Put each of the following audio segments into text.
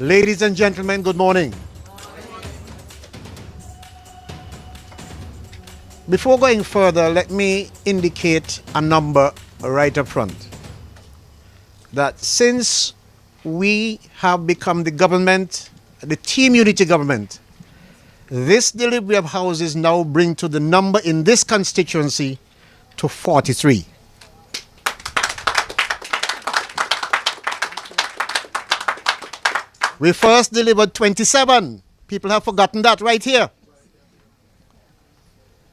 Ladies and gentlemen, good morning. Before going further, let me indicate a number right up front. That since we have become the government, the team unity government, this delivery of houses now bring to the number in this constituency to 43. We first delivered 27. People have forgotten that right here.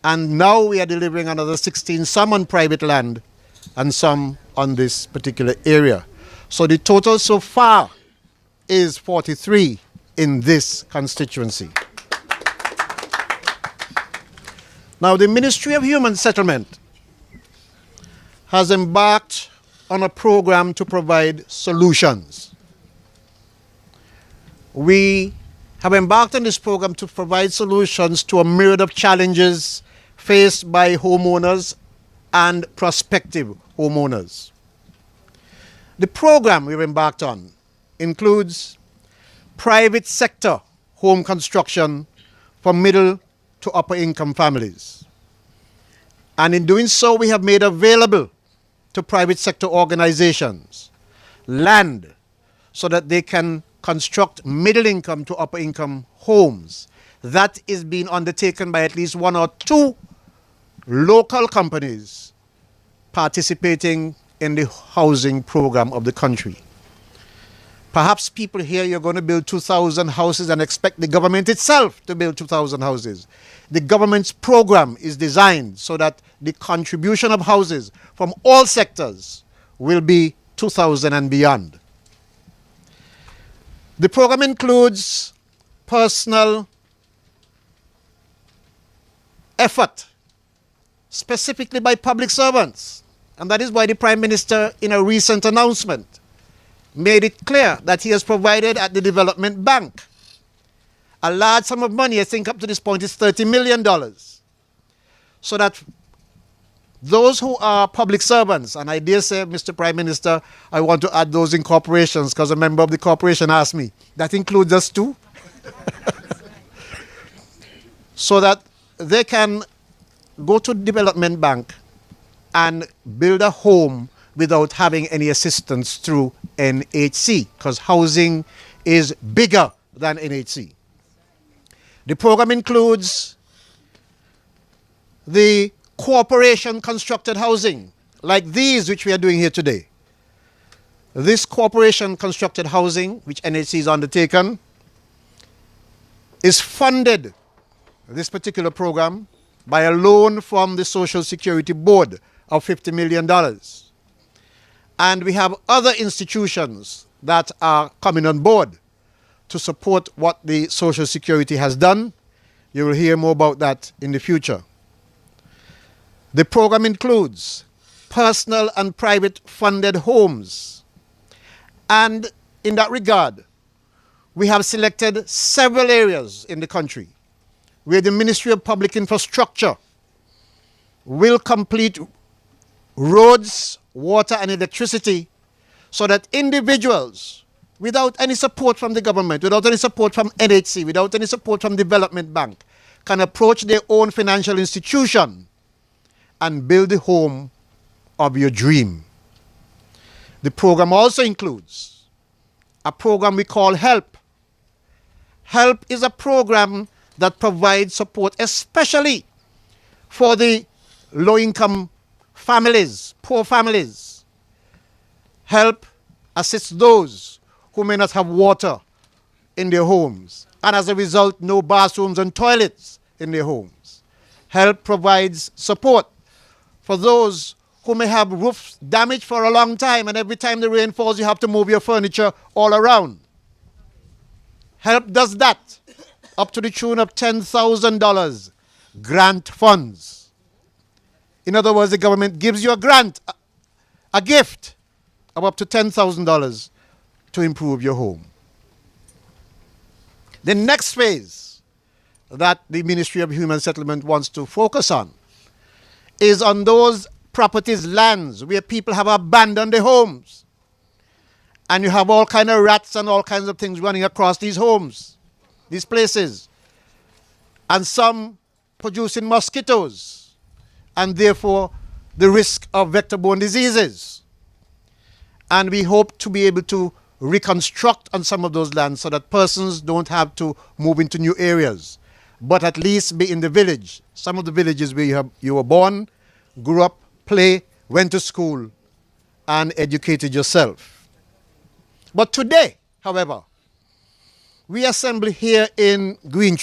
And now we are delivering another 16, some on private land and some on this particular area. So the total so far is 43 in this constituency. Now, the Ministry of Human Settlement has embarked on a program to provide solutions. We have embarked on this program to provide solutions to a myriad of challenges faced by homeowners and prospective homeowners. The program we've embarked on includes private sector home construction for middle to upper income families. And in doing so, we have made available to private sector organizations land so that they can construct middle income to upper income homes. That is being undertaken by at least one or two local companies participating in the housing program of the country. Perhaps people here, you're going to build 2,000 houses and expect the government itself to build 2,000 houses. The government's program is designed so that the contribution of houses from all sectors will be 2,000 and beyond. The program includes personal effort, specifically by public servants. And that is why the Prime Minister, in a recent announcement, made it clear that he has provided at the Development Bank a large sum of money. I think up to this point is $30 million. So that those who are public servants, and I dare say, Mr. Prime Minister, I want to add those in corporations because a member of the corporation asked me, that includes us too? So that they can go to the Development Bank and build a home without having any assistance through NHC, because housing is bigger than NHC. The program includes the corporation constructed housing, like these which we are doing here today. This corporation constructed housing, which NHC has undertaken, is funded, this particular program, by a loan from the Social Security Board of $50 million. And we have other institutions that are coming on board to support what the Social Security has done. You will hear more about that in the future. The program includes personal and private funded homes. And in that regard, we have selected several areas in the country where the Ministry of Public Infrastructure will complete roads, water and electricity so that individuals, without any support from the government, without any support from NHC, without any support from Development Bank, can approach their own financial institution and build the home of your dream. The program also includes a program we call HELP. HELP is a program that provides support especially for the low-income families, poor families. HELP assists those who may not have water in their homes, and as a result, no bathrooms and toilets in their homes. HELP provides support for those who may have roofs damaged for a long time, and every time the rain falls, you have to move your furniture all around. HELP does that up to the tune of $10,000 grant funds. In other words, the government gives you a grant, a gift of up to $10,000 to improve your home. The next phase that the Ministry of Human Settlement wants to focus on is on those properties, lands, where people have abandoned their homes And you have all kind of rats and all kinds of things running across these homes, these places. And some producing mosquitoes, and therefore the risk of vector-borne diseases. And we hope to be able to reconstruct on some of those lands so that persons don't have to move into new areas, but at least be in the village. Some of the villages where you were born, grew up, play, went to school, and educated yourself. But today, however, we assemble here in Green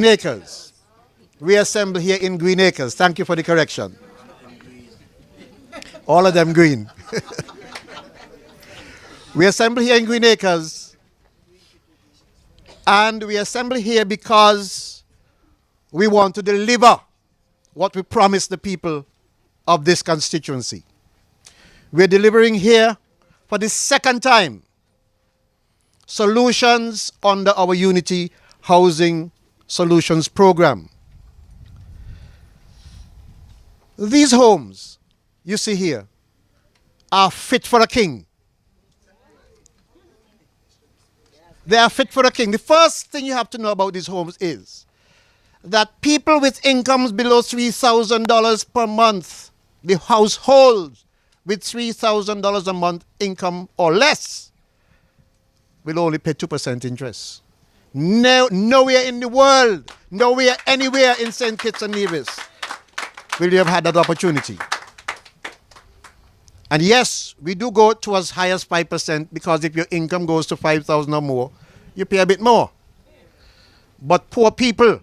Acres. We assemble here in Green Acres. Thank you for the correction. All of them green. We assemble here in Green Acres, and we assemble here because we want to deliver what we promised the people of this constituency. We're delivering here for the second time solutions under our Unity Housing Solutions Program. These homes you see here are fit for a king. They are fit for a king. The first thing you have to know about these homes is that people with incomes below $3,000 per month, the households with $3,000 a month income or less, will only pay 2% interest. Nowhere in the world, nowhere, anywhere in St. Kitts and Nevis will you have had that opportunity. And yes, we do go to as high as 5% because if your income goes to 5,000 or more, you pay a bit more. But poor people,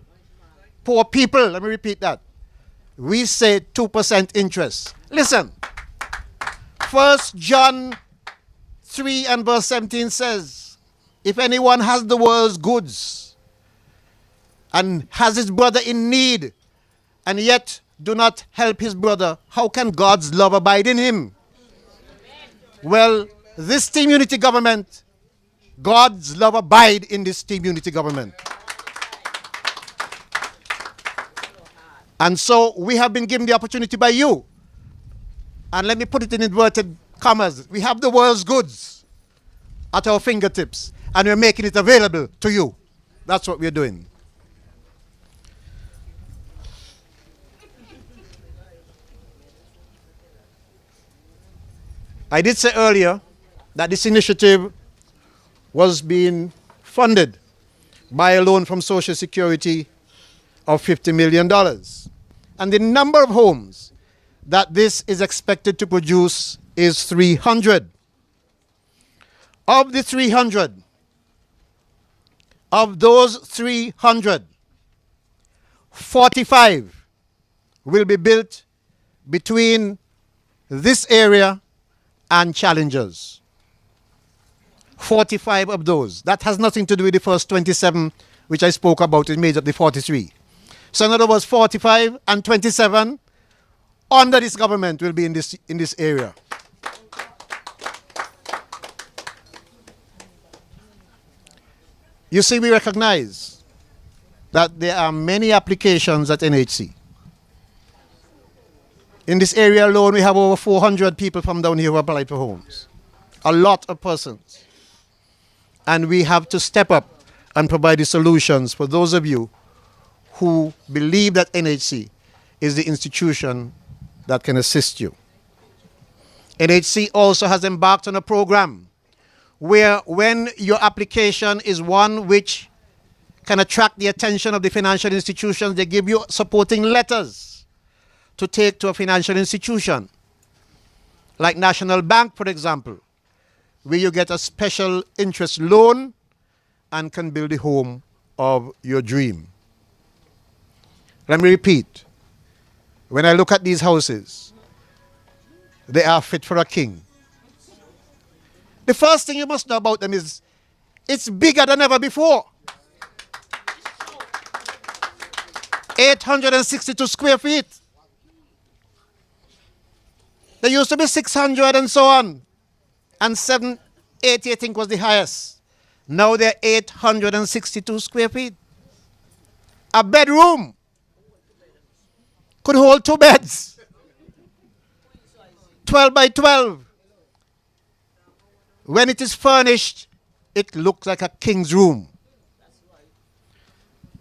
let me repeat that. We say 2% interest. Listen, 1 John 3 and verse 17 says, if anyone has the world's goods and has his brother in need and yet do not help his brother, how can God's love abide in him? Well, this Team Unity government, God's love abide in this Team Unity government. And so we have been given the opportunity by you. And let me put it in inverted commas. We have the world's goods at our fingertips, and we're making it available to you. That's what we're doing. I did say earlier that this initiative was being funded by a loan from Social Security of $50 million. And the number of homes that this is expected to produce is 300. Of the 300, of those 300, 45 will be built between this area and Challengers. 45 of those. That has nothing to do with the first 27, which I spoke about. It made up the 43. So in other words, 45 and 27 under this government will be in this area. You see, we recognize that there are many applications at NHC. In this area alone, we have over 400 people from down here who applied for homes. A lot of persons. And we have to step up and provide the solutions for those of you who believe that NHC is the institution that can assist you. NHC also has embarked on a program where when your application is one which can attract the attention of the financial institutions, they give you supporting letters to take to a financial institution, like National Bank, for example, where you get a special interest loan and can build the home of your dream. Let me repeat. When I look at these houses, they are fit for a king. The first thing you must know about them is it's bigger than ever before. 862 square feet. There used to be 600 and so on. And 780, I think, was the highest. Now they're 862 square feet. A bedroom could hold 2 beds. 12 by 12. When it is furnished, it looks like a king's room.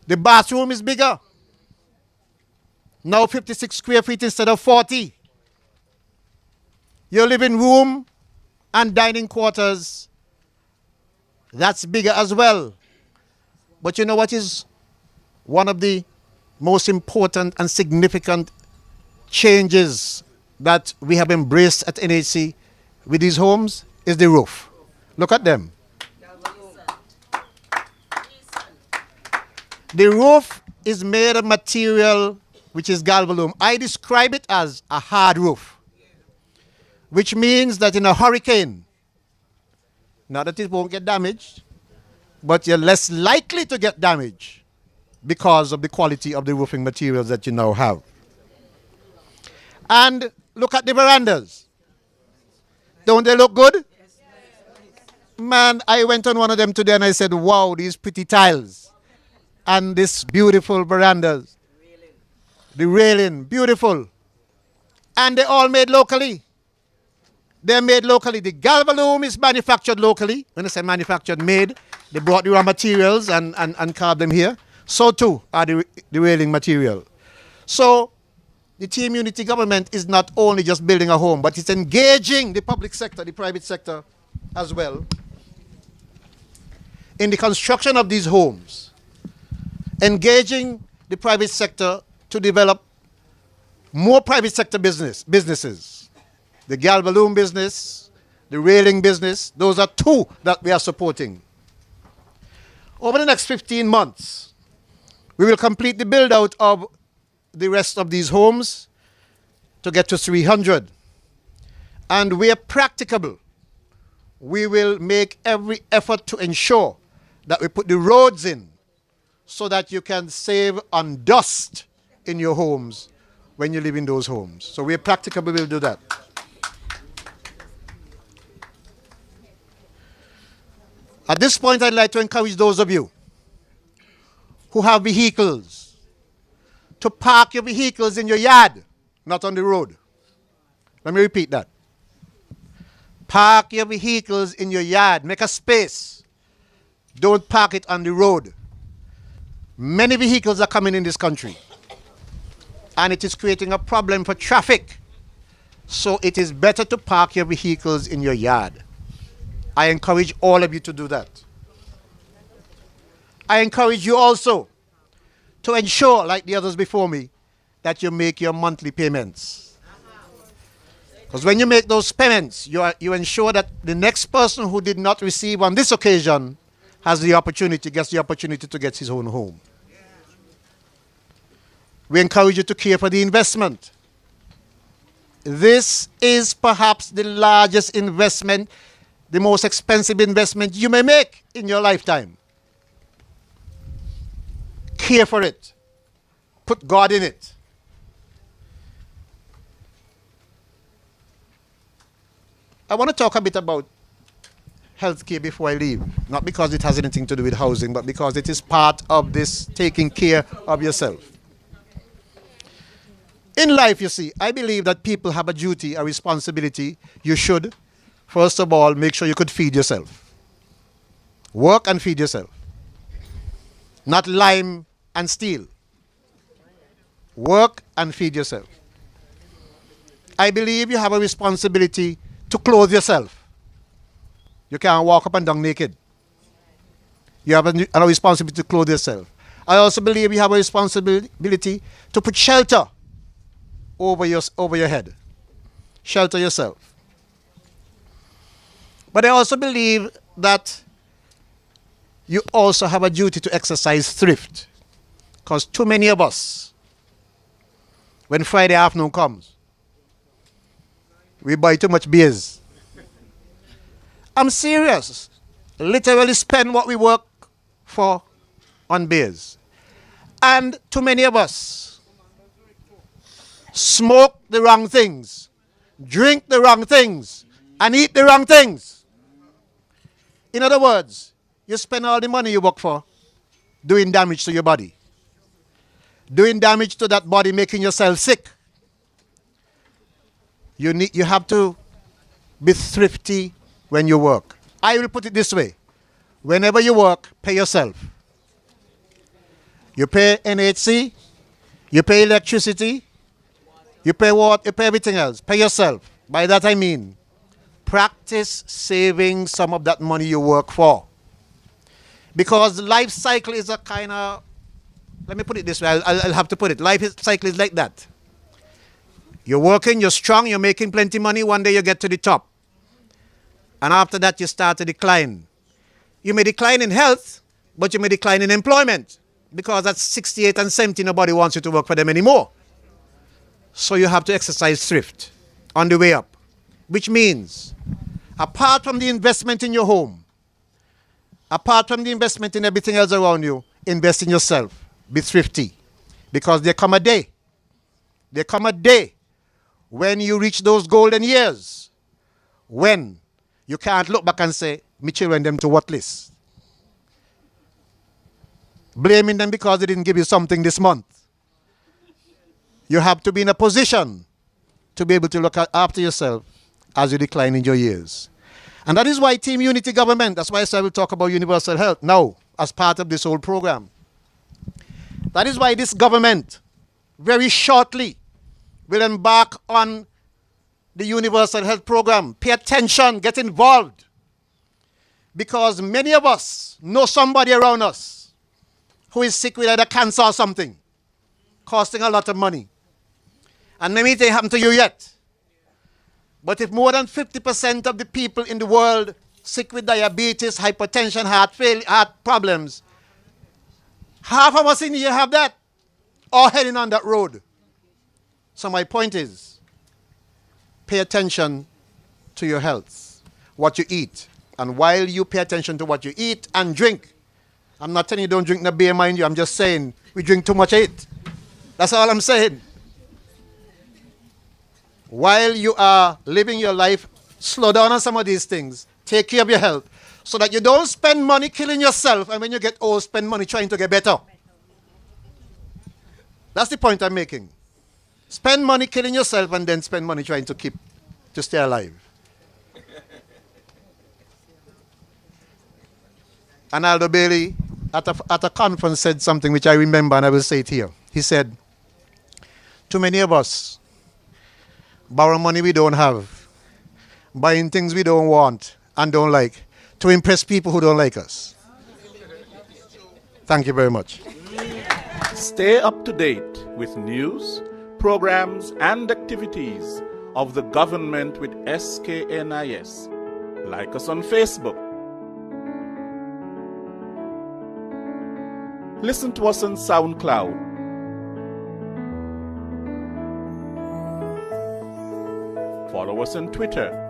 The bathroom is bigger. Now 56 square feet instead of 40. Your living room and dining quarters, that's bigger as well. But you know what is one of the most important and significant changes that we have embraced at NHC with these homes is the roof. Look at them. The roof is made of material which is galvalume. I describe it as a hard roof, which means that in a hurricane, not that it won't get damaged, but you're less likely to get damage because of the quality of the roofing materials that you now have. And look at the verandas. Don't they look good? Man, I went on one of them today and I said, wow, these pretty tiles. And this beautiful verandas. The railing, beautiful. And they're all made locally. They're made locally. The galvalume is manufactured locally. When I say manufactured, made, they brought the raw materials and carved them here. So too are the railing material. So the Team Unity government is not only just building a home, but it's engaging the public sector, the private sector as well, in the construction of these homes. Engaging the private sector to develop more private sector businesses. The galvalume business, the railing business, those are two that we are supporting. Over the next 15 months, we will complete the build out of the rest of these homes to get to 300. And where practicable, we will make every effort to ensure that we put the roads in so that you can save on dust in your homes when you live in those homes. So where practicable, we'll do that. At this point, I'd like to encourage those of you who have vehicles to park your vehicles in your yard, not on the road. Let me repeat that. Park your vehicles in your yard. Make a space. Don't park it on the road. Many vehicles are coming in this country, and it is creating a problem for traffic. So it is better to park your vehicles in your yard. I encourage all of you to do that. I encourage you also to ensure, like the others before me, that you make your monthly payments. Because when you make those payments, you ensure that the next person who did not receive on this occasion gets the opportunity to get his own home. We encourage you to care for the investment. This is perhaps the largest investment, the most expensive investment you may make in your lifetime. Care for it. Put God in it. I want to talk a bit about healthcare before I leave. Not because it has anything to do with housing, but because it is part of this taking care of yourself. In life, you see, I believe that people have a duty, a responsibility. You should, first of all, make sure you could feed yourself. Work and feed yourself. Not lime and steal. Work and feed yourself. I believe you have a responsibility to clothe yourself. You can't walk up and down naked. You have a responsibility to clothe yourself. I also believe you have a responsibility to put shelter over your head. Shelter yourself. But I also believe that you also have a duty to exercise thrift. Because too many of us, when Friday afternoon comes, we buy too much beers. I'm serious. Literally spend what we work for on beers. And too many of us smoke the wrong things, drink the wrong things, and eat the wrong things. In other words, you spend all the money you work for doing damage to your body. Doing damage to that body, making yourself sick. You have to be thrifty when you work. I will put it this way. Whenever you work, pay yourself. You pay NHC, you pay electricity, you pay water, you pay everything else. Pay yourself. By that I mean, practice saving some of that money you work for. Because life cycle is a kind of, let me put it this way, I'll have to put it. Life cycle is like that. You're working, you're strong, you're making plenty money, one day you get to the top. And after that you start to decline. You may decline in health, but you may decline in employment. Because at 68 and 70, nobody wants you to work for them anymore. So you have to exercise thrift on the way up. Which means, apart from the investment in your home, apart from the investment in everything else around you, invest in yourself. Be thrifty. Because there come a day when you reach those golden years, when you can't look back and say, me children them to what list? Blaming them because they didn't give you something this month. You have to be in a position to be able to look after yourself as you decline in your years. And that is why Team Unity Government, that's why I said we'll talk about universal health now as part of this whole program. That is why this government very shortly will embark on the universal health program. Pay attention, get involved. Because many of us know somebody around us who is sick with either cancer or something, costing a lot of money. And maybe it ain't happened to you yet. But if more than 50% of the people in the world sick with diabetes, hypertension, heart problems, half of us in here have that, or heading on that road. So my point is, pay attention to your health, what you eat. And while you pay attention to what you eat and drink, I'm not telling you don't drink no beer, mind you, I'm just saying we drink too much of it. That's all I'm saying. While you are living your life, slow down on some of these things. Take care of your health so that you don't spend money killing yourself, and when you get old, spend money trying to get better. That's the point I'm making. Spend money killing yourself and then spend money trying to stay alive. And Aldo Bailey at a conference said something which I remember, and I will say it here. He said, too many of us borrow money we don't have, buying things we don't want and don't like, to impress people who don't like us. Thank you very much. Stay up to date with news, programs, and activities of the government with SKNIS. Like us on Facebook. Listen to us on SoundCloud. Follow us on Twitter.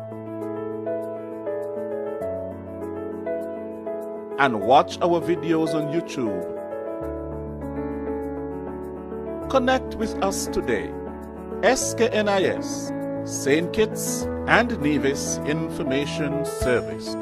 And watch our videos on YouTube. Connect with us today. SKNIS, St. Kitts and Nevis Information Service.